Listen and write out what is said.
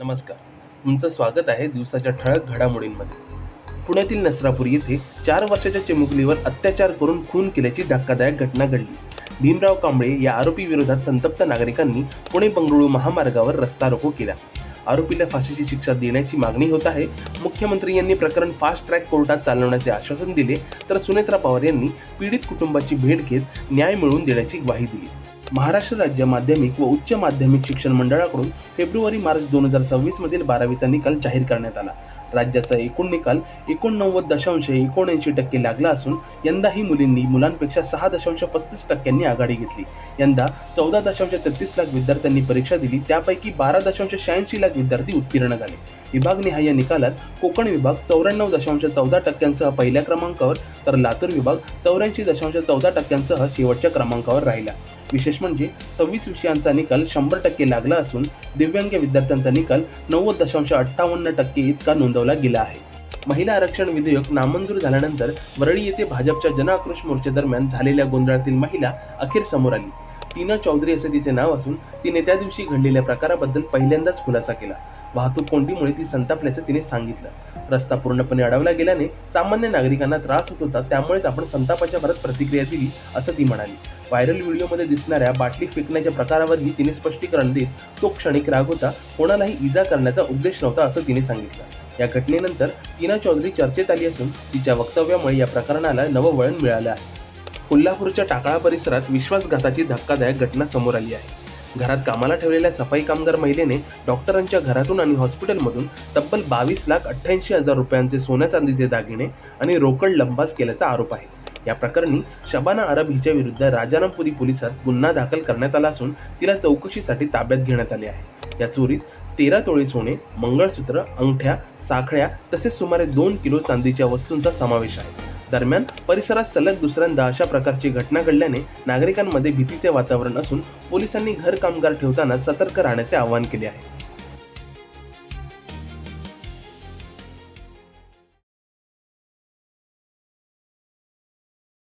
नमस्कार. तुमचं स्वागत आहे दिवसाच्या ठळक घडामोडींमध्ये. पुण्यातील नसरापूर येथे 4 वर्षाच्या चिमुकलीवर अत्याचार करून खून केल्याची धक्कादायक घटना घडली. भीमराव कांबळे या आरोपी विरोधात संतप्त नागरिकांनी पुणे-बंगळुरू महामार्गावर रस्ता रोको केला. आरोपीला फाशीची शिक्षा देण्याची मागणी होत आहे. मुख्यमंत्री यांनी प्रकरण फास्ट ट्रॅक कोर्टात चालवण्याचे आश्वासन दिले, तर सुनेत्रा पवार यांनी पीडित कुटुंबाची भेट घेत न्याय मिळवून देण्याची ग्वाही दिली. महाराष्ट्र राज्य माध्यमिक व उच्च माध्यमिक शिक्षण मंडळाकडून फेब्रुवारी-मार्च 2026 मधील 12वीचा निकाल जाहीर करण्यात आला. राज्याचा एकूण निकाल 89.79% लागला असून यंदाही मुलींनी मुलांपेक्षा 6.35% आघाडी घेतली. यंदा 14.33 लाख विद्यार्थ्यांनी परीक्षा दिली, त्यापैकी 12.86 लाख विद्यार्थी उत्तीर्ण झाले. विभागनिहाय निकालात कोकण विभाग 94.14% पहिल्या क्रमांकावर, तर लातूर विभाग 84.14% शेवटच्या क्रमांकावर राहिला. विशेष म्हणजे 26 विषयांचा निकाल 100% लागला असून दिव्यांग विद्यार्थ्यांचा निकाल 90.58% इतका नोंदवला गेला आहे. महिला आरक्षण विधेयक नामंजूर झाल्यानंतर वरळी येथे भाजपच्या जनआक्रोश मोर्चादरम्यान झालेल्या गोंधळातील महिला अखेर समोर आली. टीना चौधरी असे तिचे नाव असून तिने त्या दिवशी घडलेल्या प्रकाराबद्दल पहिल्यांदाच खुलासा केला. वाहतूक कोंडीमुळे ती संतापल्याचं तिने सांगितलं. रस्ता पूर्णपणे अडवला गेल्याने सामान्य नागरिकांना त्रास होत होता, त्यामुळेच आपण संतापाच्या भरात प्रतिक्रिया दिली, असं ती म्हणाली. व्हायरल व्हिडिओमध्ये दिसणाऱ्या बाटली फेकण्याच्या प्रकारावरही तिने स्पष्टीकरण देत तो क्षणिक राग होता, कोणालाही इजा करण्याचा उद्देश नव्हता, असं तिने सांगितलं. या घटनेनंतर टीना चौधरी चर्चेत आली असून तिच्या वक्तव्यामुळे या प्रकरणाला नवं वळण मिळालं आहे. कोल्हापूरच्या टाकळा परिसरात विश्वासघाताची धक्कादायक घटना समोर आली आहे. घरात कामाला ठेवलेल्या सफाई कामगार महिलेने डॉक्टरांच्या घरातून आणि हॉस्पिटलमधून तब्बल 22,88,000 रुपयांचे सोन्या चांदीचे दागिने आणि रोकड लंपास केल्याचा आरोप आहे. या प्रकरणी शबाना अरब हिच्या विरुद्ध राजारामपुरी पोलिसात गुन्हा दाखल करण्यात आला असून तिला चौकशीसाठी ताब्यात घेण्यात आले आहे. या चोरीत 13 तोळे सोने, मंगळसूत्र, अंगठ्या, साखळ्या तसेच सुमारे 2 किलो चांदीच्या वस्तूंचा समावेश आहे. दरम्यान परिसरात सलग दुसऱ्यांदा अशा प्रकारची घटना घडल्याने नागरिकांमध्ये भीतीचे वातावरण असून पोलिसांनी घर कामगार ठेवताना सतर्क राहण्याचे आवाहन केले आहे.